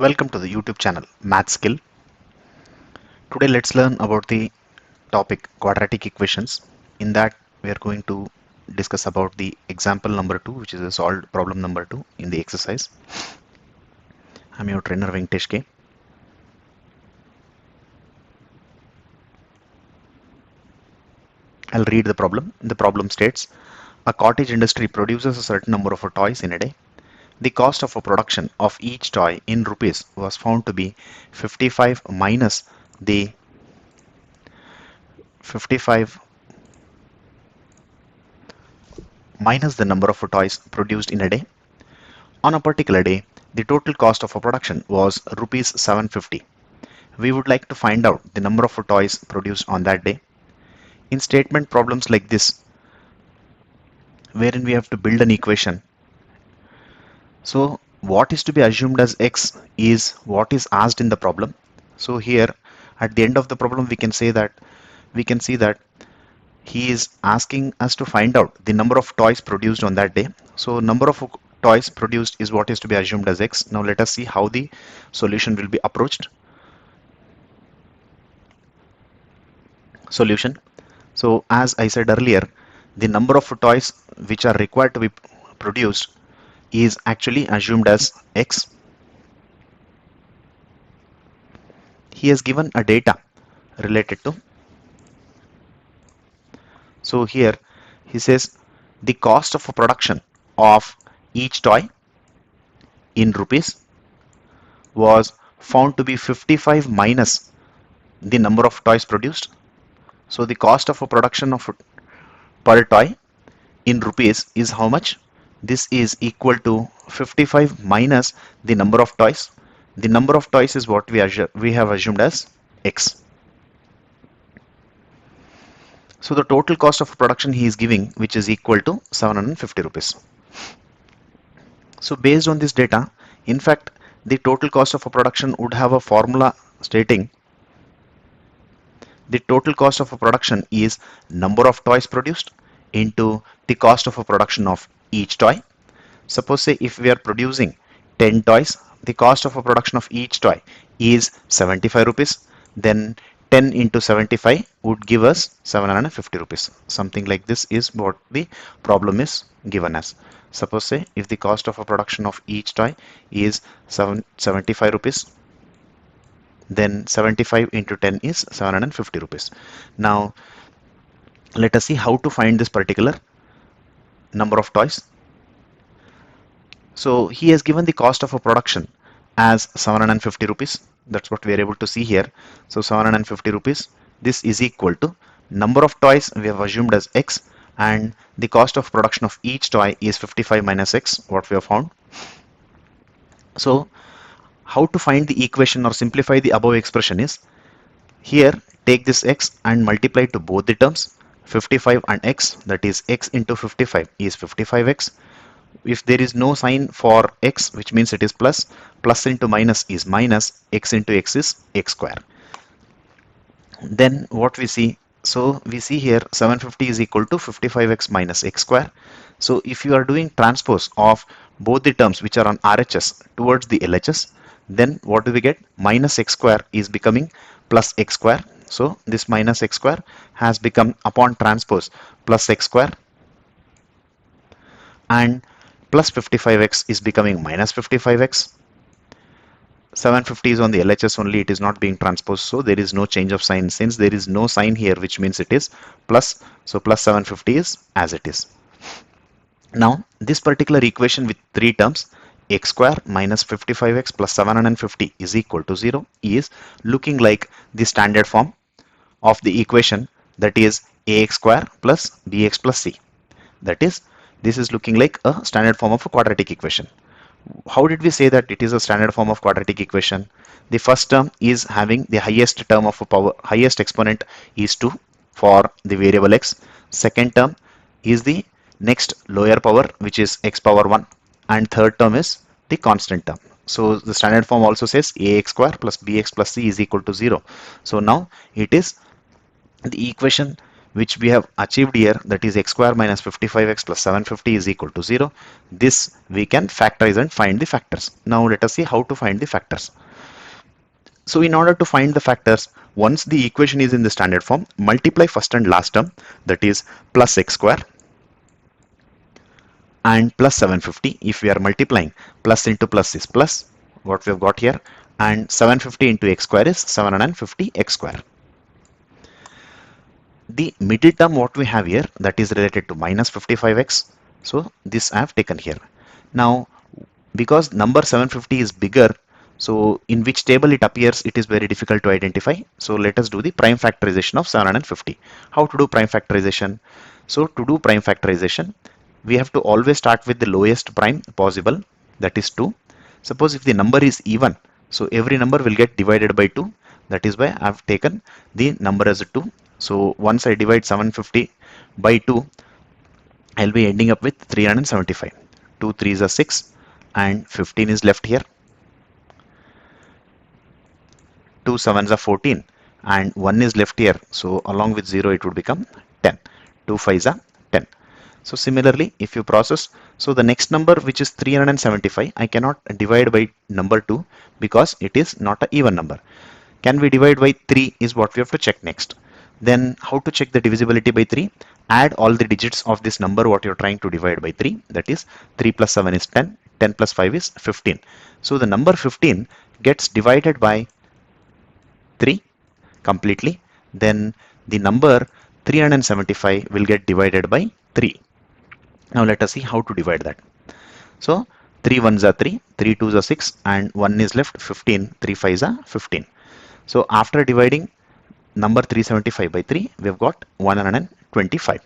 Welcome to the YouTube channel Math Skill. Today let's learn about the topic quadratic equations. In that we are going to discuss about the example number 2, which is a solved problem number 2 in the exercise. I'm your trainer Venkatesh K. I'll read the problem. The problem states a cottage industry produces a certain number of toys in a day. The cost of a production of each toy in rupees was found to be 55 minus the 55 minus the number of toys produced in a day. On a particular day, the total cost of a production was rupees 750. We would like to find out the number of toys produced on that day. In statement problems like this, wherein we have to build an equation, so what is to be assumed as x is what is asked in the problem. So here at the end of the problem we can see that he is asking us to find out the number of toys produced on that day. So number of toys produced is what is to be assumed as x. Now let us see how the solution will be approached. Solution. So as I said earlier, the number of toys which are required to be produced is actually assumed as x. He has given a data related to. So here he says the cost of a production of each toy in rupees was found to be 55 minus the number of toys produced. So the cost of a production of per toy in rupees is how much? This is equal to 55 minus the number of toys. The number of toys is what we have assumed as x. So the total cost of production he is giving, which is equal to 750 rupees. So based on this data, in fact, the total cost of a production would have a formula stating the total cost of a production is number of toys produced into the cost of a production of each toy. Suppose say if we are producing 10 toys, the cost of a production of each toy is 75 rupees. Then 10 into 75 would give us 750 rupees. Something like this is what the problem is given as. Suppose say if the cost of a production of each toy is 75 rupees, then 75 into 10 is 750 rupees. Now let us see how to find this particular number of toys. So he has given the cost of a production as 750 rupees. That's what we are able to see here. So 750 rupees. This is equal to number of toys we have assumed as x, and the cost of production of each toy is 55 minus x, what we have found. So how to find the equation or simplify the above expression is, here take this x and multiply to both the terms, 55 and x, that is x into 55 is 55x. If there is no sign for x, which means it is plus, plus into minus is minus, x into x is x square. Then what we see, so we see here 750 is equal to 55x minus x square. So if you are doing transpose of both the terms which are on RHS towards the LHS, then what do we get? Minus x square is becoming plus x square. So this minus x square has become upon transpose plus x square, and plus 55x is becoming minus 55x. 750 is on the LHS only, it is not being transposed, so there is no change of sign. Since there is no sign here, which means it is plus, so plus 750 is as it is. Now this particular equation with three terms, x square minus 55x plus 750 is equal to 0, is looking like the standard form of the equation, that is ax square plus bx plus c. That is, this is looking like a standard form of a quadratic equation. How did we say that it is a standard form of quadratic equation? The first term is having the highest term of a power, highest exponent is 2 for the variable x. Second term is the next lower power, which is x power 1, and third term is the constant term. So the standard form also says ax square plus bx plus c is equal to 0. So now it is the equation which we have achieved here, that is x square minus 55x plus 750 is equal to 0. This we can factorize and find the factors. Now let us see how to find the factors. So in order to find the factors, once the equation is in the standard form, multiply first and last term, that is plus x square and plus 750. If we are multiplying, plus into plus is plus, what we have got here, and 750 into x square is 750 x square. The middle term what we have here, that is related to minus 55x. So this I have taken here. Now because number 750 is bigger, so in which table it appears, it is very difficult to identify. So let us do the prime factorization of 750. How to do prime factorization? So to do prime factorization, we have to always start with the lowest prime possible, that is 2. Suppose if the number is even, so every number will get divided by 2. That is why I have taken the number as a 2. So once I divide 750 by 2, I'll be ending up with 375. 2 3s are 6 and 15 is left here. 2 sevens are 14 and 1 is left here. So along with 0 it would become 10. 2 5s are 10. So similarly, if you process, so the next number which is 375, I cannot divide by number 2 because it is not an even number. Can we divide by 3 is what we have to check next. Then how to check the divisibility by 3? Add all the digits of this number what you're trying to divide by 3. That is 3 plus 7 is 10, 10 plus 5 is 15. So the number 15 gets divided by 3 completely. Then the number 375 will get divided by 3. Now let us see how to divide that. So 3 ones are 3, 3 twos are 6 and 1 is left 15, 3 fives are 15. So after dividing number 375 by 3, we have got 125.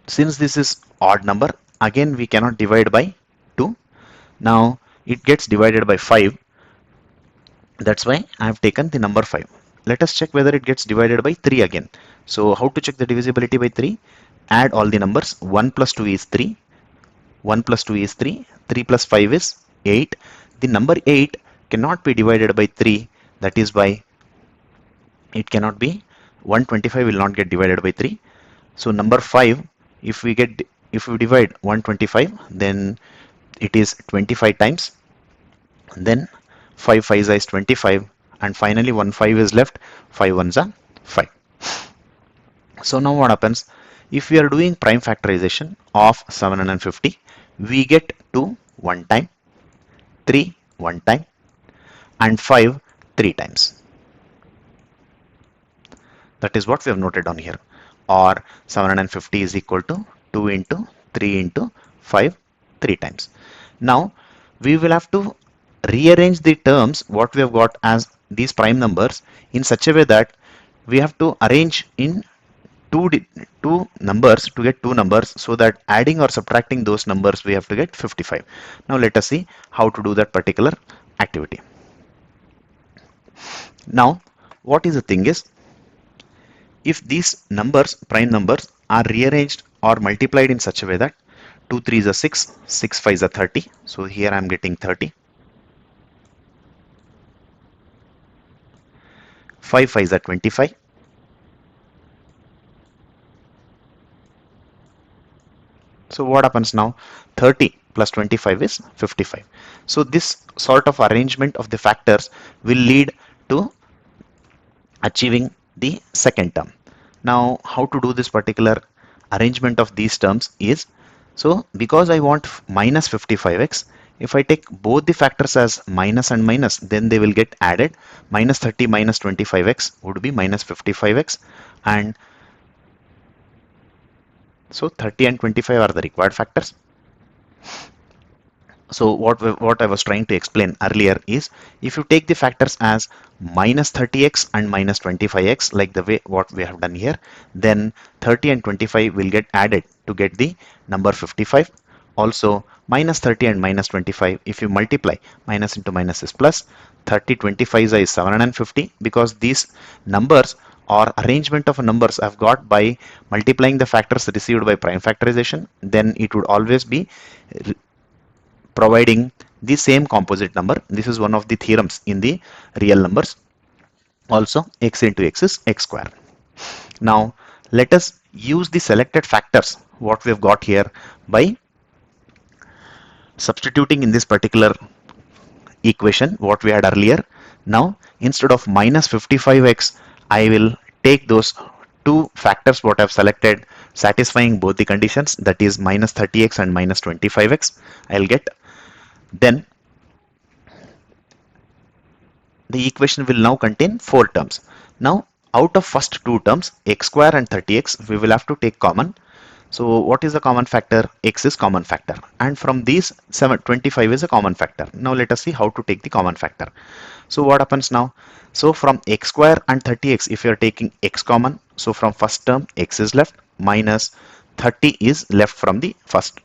Since this is odd number, again we cannot divide by 2. Now it gets divided by 5. That's why I have taken the number 5. Let us check whether it gets divided by 3 again. So how to check the divisibility by 3? Add all the numbers. 1 plus 2 is 3. 1 plus 2 is 3. 3 plus 5 is 8. The number 8 cannot be divided by 3. That is why it cannot be, 125 will not get divided by 3. So number 5, if we divide 125, then it is 25 times. Then 5 5s is 25 and finally 1 5 is left, 5 ones are 5. So now what happens, if we are doing prime factorization of 750, we get 2 one time, 3 one time and 5 3 times. That is what we have noted down here. Or 750 is equal to 2 into 3 into 5 3 times. Now we will have to rearrange the terms what we have got as these prime numbers in such a way that we have to arrange in two numbers to get two numbers, so that adding or subtracting those numbers we have to get 55. Now let us see how to do that particular activity. Now what is the thing is, if these numbers, prime numbers, are rearranged or multiplied in such a way that 2 3s are 6, 6 5s are 30. So here I am getting 30. 5 5s are 25. So what happens now? 30 plus 25 is 55. So this sort of arrangement of the factors will lead to achieving the second term. Now how to do this particular arrangement of these terms is, so because I want minus 55x, if I take both the factors as minus and minus, then they will get added. Minus 30 minus 25x would be minus 55x, and so 30 and 25 are the required factors. So what I was trying to explain earlier is, if you take the factors as minus 30x and minus 25x, like the way what we have done here, then 30 and 25 will get added to get the number 55. Also minus 30 and minus 25, if you multiply, minus into minus is plus, 30 25 is 750, because these numbers or arrangement of numbers I've got by multiplying the factors received by prime factorization, then it would always be providing the same composite number. This is one of the theorems in the real numbers. Also x into x is x square. Now let us use the selected factors what we have got here by substituting in this particular equation what we had earlier. Now instead of minus 55x, I will take those two factors what I've selected satisfying both the conditions, that is minus 30x and minus 25x. I'll get, then the equation will now contain four terms. Now out of first two terms, x square and 30x, we will have to take common. So what is the common factor? X is common factor, and from these 725 is a common factor. Now let us see how to take the common factor. So what happens now? So from x square and 30x, if you are taking x common, so from first term x is left, minus 30 is left from the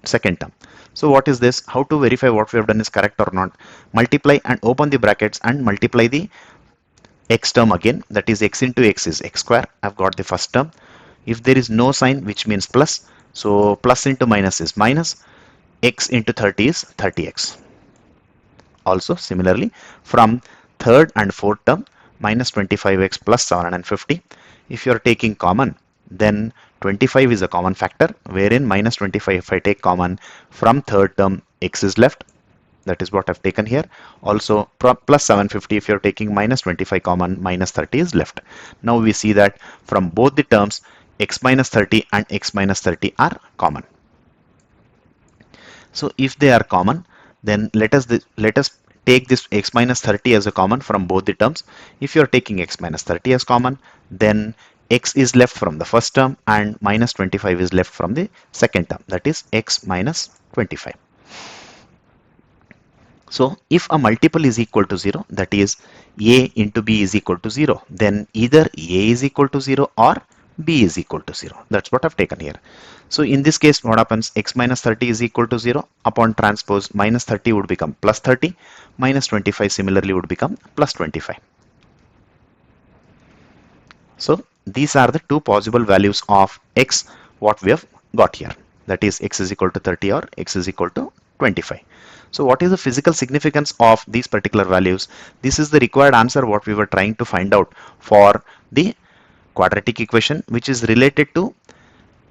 second term. So what is this? How to verify what we have done is correct or not? Multiply and open the brackets and multiply the x term again, that is x into x is x square. I've got the first term. If there is no sign, which means plus, so plus into minus is minus, x into 30 is 30x. Also similarly from third and fourth term, minus 25x plus 750. If you are taking common, then 25 is a common factor, wherein minus 25, if I take common from third term, x is left, that is what I've taken here. Also plus 750, if you're taking minus 25 common, minus 30 is left. Now we see that from both the terms, x minus 30 and x minus 30 are common. So if they are common, then let us take this x minus 30 as a common from both the terms. If you're taking x minus 30 as common, then x is left from the first term and minus 25 is left from the second term, that is x minus 25. So if a multiple is equal to 0, that is a into b is equal to 0, then either a is equal to 0 or b is equal to 0. That's what I've taken here. So in this case, what happens? X minus 30 is equal to 0. Upon transpose, minus 30 would become plus 30. Minus 25 similarly would become plus 25. So these are the two possible values of x what we have got here. That is x is equal to 30 or x is equal to 25. So what is the physical significance of these particular values? This is the required answer what we were trying to find out for the quadratic equation, which is related to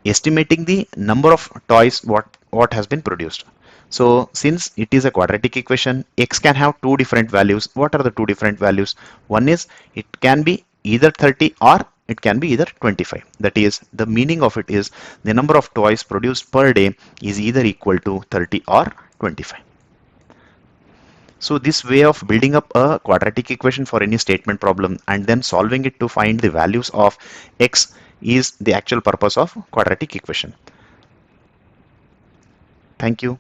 estimating the number of toys what has been produced. So since it is a quadratic equation, x can have two different values. What are the two different values? One is it can be either 30 or it can be either 25. That is, the meaning of it is the number of toys produced per day is either equal to 30 or 25. So this way of building up a quadratic equation for any statement problem and then solving it to find the values of x is the actual purpose of quadratic equation. Thank you.